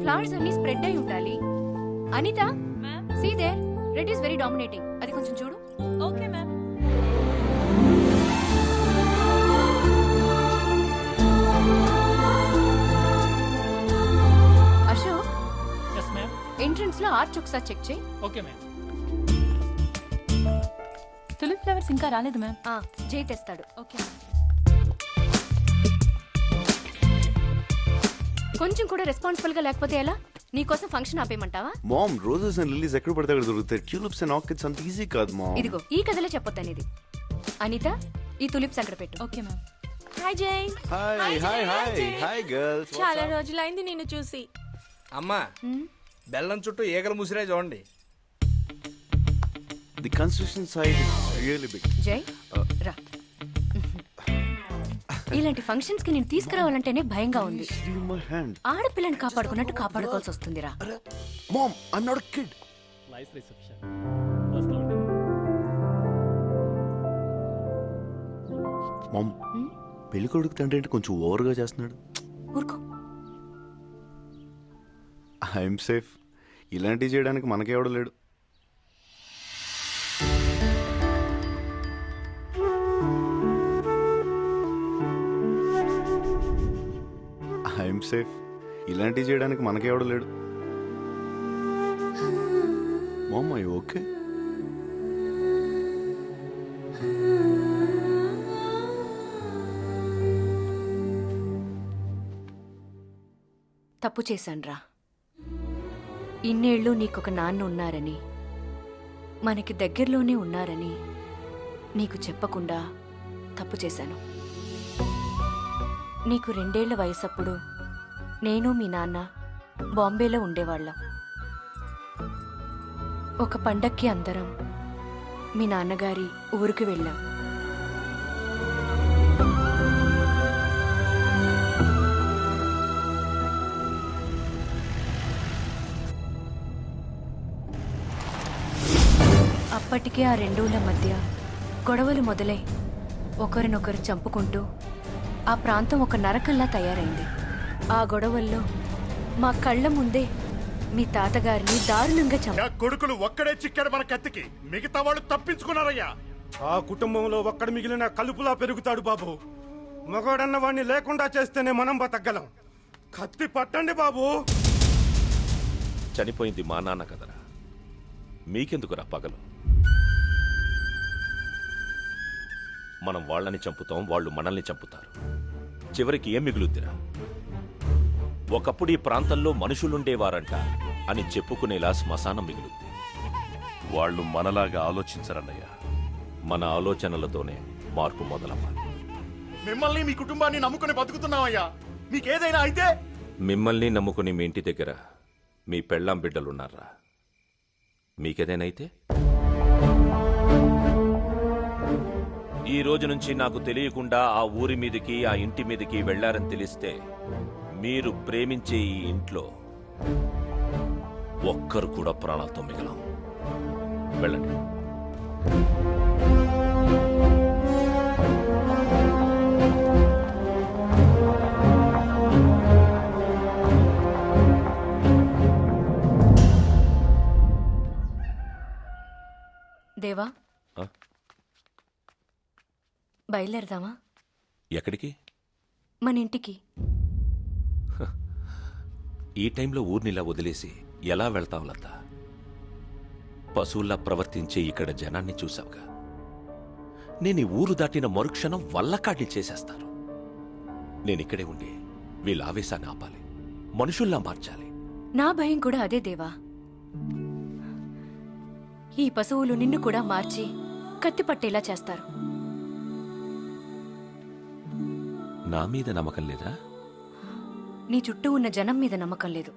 Flowers అన్ని spread అయి ఉండాలి. Anitha, see there, red is very dominating. అది కొంచెం చూడు. Okay ma'am. Ashok, yes ma'am. Entrance లో ఆర్చ్ ఒకసారి చెక్ చేయి. Okay ma'am. తులిప్ ఫ్లవర్స్ ఇంకా రాలేదు మ్యామ్. జై తెస్తాడు. ఓకే. కొంచెం కూడా రెస్పాన్సిబుల్ గా లేకపోతే ఎలా? నీకోసం ఫంక్షన్ ఆపేయమంటావా? మామ్, రోజెస్ అండ్ లిల్లీస్ ఎక్కడ పడితే అక్కడ దొరుకుతాయి. ట్యూలిప్స్ అండ్ ఆర్కిడ్స్ అంత ఈజీ కాదు మామ్. ఇదిగో ఈ కథలో చెప్పొద్దనేది. అనిత, ఈ తులిప్స్ అక్కడ పెట్టు. Okay ma'am. Hi Jai. Hi hi hi hi girls. చాలా రోజులైంది నిన్ను చూసి. అమ్మా, బెల్లం చుట్టూ ఈగలు ముసిరే చూడండి. The construction site is really big. Jai రా. ఇలాంటి ఫంక్షన్స్ కి నేను తీసుకురావాలంటేనే భయంగా ఉంది. My hand. ఆడపిల్లని కాపాడుకున్నట్టు కాపాడుకోవాల్సి వస్తుందిరా. Mom, I am not a kid. Nice reception. First round. Mom, పెళ్లి కొడుకు తండ్రి అంటే కొంచెం ఓవర్గా చేస్తున్నాడు. ఊరుకో. I'm safe. ఇలాంటివి చేయడానికి మనకెవడు లేడు. I'm safe. ఇలాంటివి చేయడానికి మనకెవడు లేడు. Mom, I okay? తప్పు చేశాన్రా. ఇన్నేళ్ళు నీకొక నాన్న ఉన్నారని, మనకి దగ్గరలోనే ఉన్నారని నీకు చెప్పకుండా తప్పు చేశాను. నీకు 2 ఏళ్ల వయసప్పుడు నేను మీ నాన్న బాంబేలో ఉండేవాళ్ళం. ఒక పండక్కి అందరం మీ నాన్నగారి ఊరికి వెళ్ళాం. అప్పటికే ఆ 2 ఊళ్ళ మధ్య గొడవలు మొదలై ఒకరినొకరు చంపుకుంటూ ఆ ప్రాంతం ఒక నరకంలా తయారైంది. ఆ గొడవల్లో మా కళ్ళ ముందే మీ తాతగారిని దారుణంగా చంపారు. కొడుకులు ఒక్కడే చిక్కాడు మన కత్తికి, మిగతా వాళ్ళు తప్పించుకున్నారయ్యా. ఆ కుటుంబంలో ఒక్కడ మిగిలిన కలుపులా పెరుగుతాడు బాబు. మగవాడన్న వాడిని లేకుండా చేస్తేనే మనం బతకగలం. కత్తి పట్టండి బాబు. చనిపోయింది మా నాన్న కదరా, మీకెందుకురా పగలు? మనం వాళ్ళని చంపుతాం, వాళ్ళు మనల్ని చంపుతారు. చివరికి ఏం మిగులుద్దిరా? ఒకప్పుడు ఈ ప్రాంతంలో మనుషులుండేవారంట అని చెప్పుకునేలా శ్మశానం మిగులుద్ది. వాళ్ళు మనలాగా ఆలోచించరన్నయ్యా. మన ఆలోచనలతోనే మార్పు మొదలవ్వాలి. మిమ్మల్ని మీ కుటుంబాన్ని నమ్ముకుని బతుకుతున్నామయ్యా. మీకేదైనా అయితే మిమ్మల్ని నమ్ముకుని మీ ఇంటి దగ్గర మీ పెళ్ళాం బిడ్డలున్నారా? మీకేదేనైతే ఈ రోజు నుంచి నాకు తెలియకుండా ఆ ఊరి మీదకి, ఆ ఇంటి మీదకి వెళ్లారని తెలిస్తే మీరు ప్రేమించే ఈ ఇంట్లో ఒక్కరు కూడా ప్రాణాలతో మిగలం. వెళ్ళండి. దేవా, బయలుదేరదామా? ఎక్కడికి? మన ఇంటికి. ఈ టైంలో ఊర్నిలా వదిలేసి ఎలా వెళ్తావు లత? పశువుల్లా ప్రవర్తించే ఇక్కడ జనాన్ని చూసావుగా. నేను ఈ ఊరు దాటిన మరుక్షణం వల్లకాటి చేసేస్తారు. నేనిక్కడే ఉండి వీళ్ళ ఆవేశాన్ని ఆపాలి, మనుషుల్లా మార్చాలి. నా భయం కూడా అదే దేవా. ఈ పశువులు నిన్ను కూడా మార్చి కత్తి పట్టేలా చేస్తారు. నా మీద నమ్మకం లేదా? నీ చుట్టూ ఉన్న జనం మీద నమ్మకం లేదు.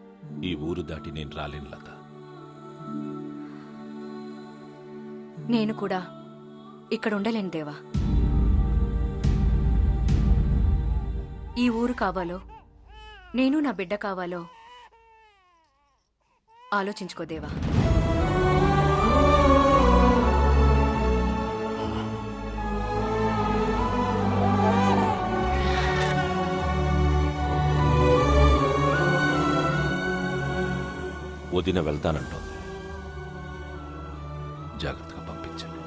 ఈ ఊరు దాటి నేను రాలేను లత. నేను కూడా ఇక్కడ ఉండలేను దేవా. ఈ ఊరు కావాలో, నేను నా బిడ్డ కావాలో ఆలోచించుకో దేవా. వదిన వెళ్తానంటోంది. జాగ్రత్తగా పంపించండి.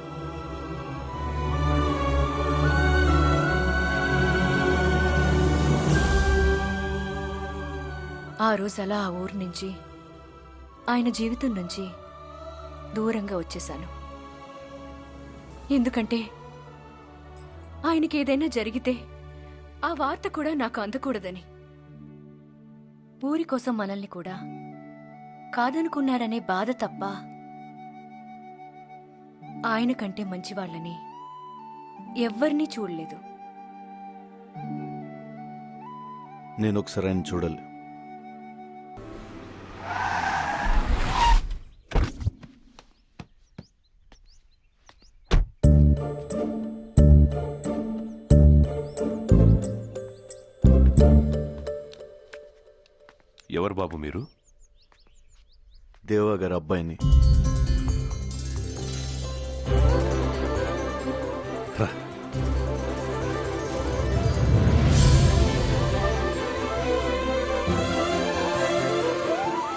ఆ రోజు అలా ఆ ఊరు నుంచి ఆయన జీవితం నుంచి దూరంగా వచ్చేశాను. ఎందుకంటే ఆయనకి ఏదైనా జరిగితే ఆ వార్త కూడా నాకు అందకూడదని. ఊరి కోసం మనల్ని కూడా కాదనుకున్నారనే బాధ తప్ప ఆయన కంటే మంచివాళ్ళని ఎవ్వరినీ చూడలేదు. నేను ఒకసారి ఆయన చూడాలి. ఎవరు బాబు మీరు? దేవా గారి అబ్బాయిని. రా.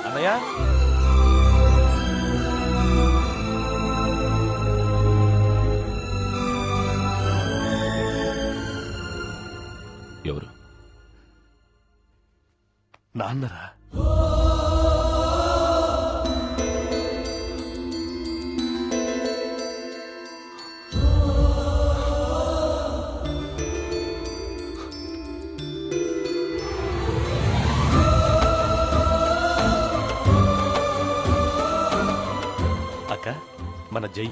అన్నయ్య, ఎవరు? నాన్నరా? అక్క మన జై.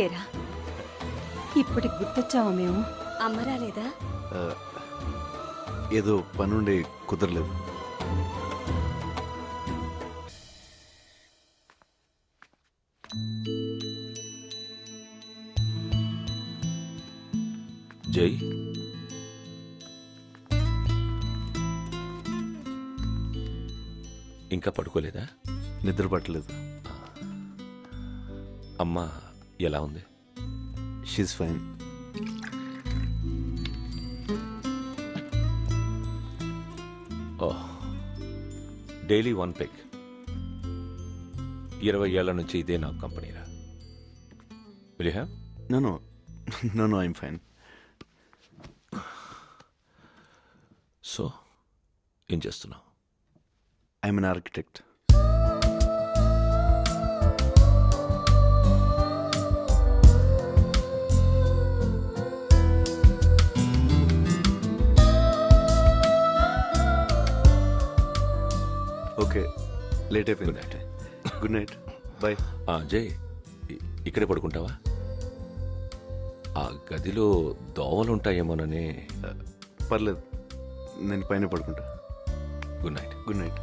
ఏరా ఇప్పటికి గుర్తొచ్చావా మేము? అమ్మ రాలేదా? ఏదో పనుండి కుదరలేదు. జై, ఇంకా పడుకోలేదా? నిద్ర పట్టలేదు. అమ్మ ఎలా ఉంది? She's fine. Oh, daily 1 peg. 20 ఏళ్ల నుంచి ఇదే నా కంపెనీరా. Will you have? No no no no, I'm fine. So ఏం చేస్తున్నావు? I'm an architect. Okay, late అయిపోయింది. Good night, bye. జై, ఇక్కడే పడుకుంటావా? ఆ గదిలో దోవలుంటాయేమోనని. పర్లేదు, నేను పైన పడుకుంటా. Good night. Good night.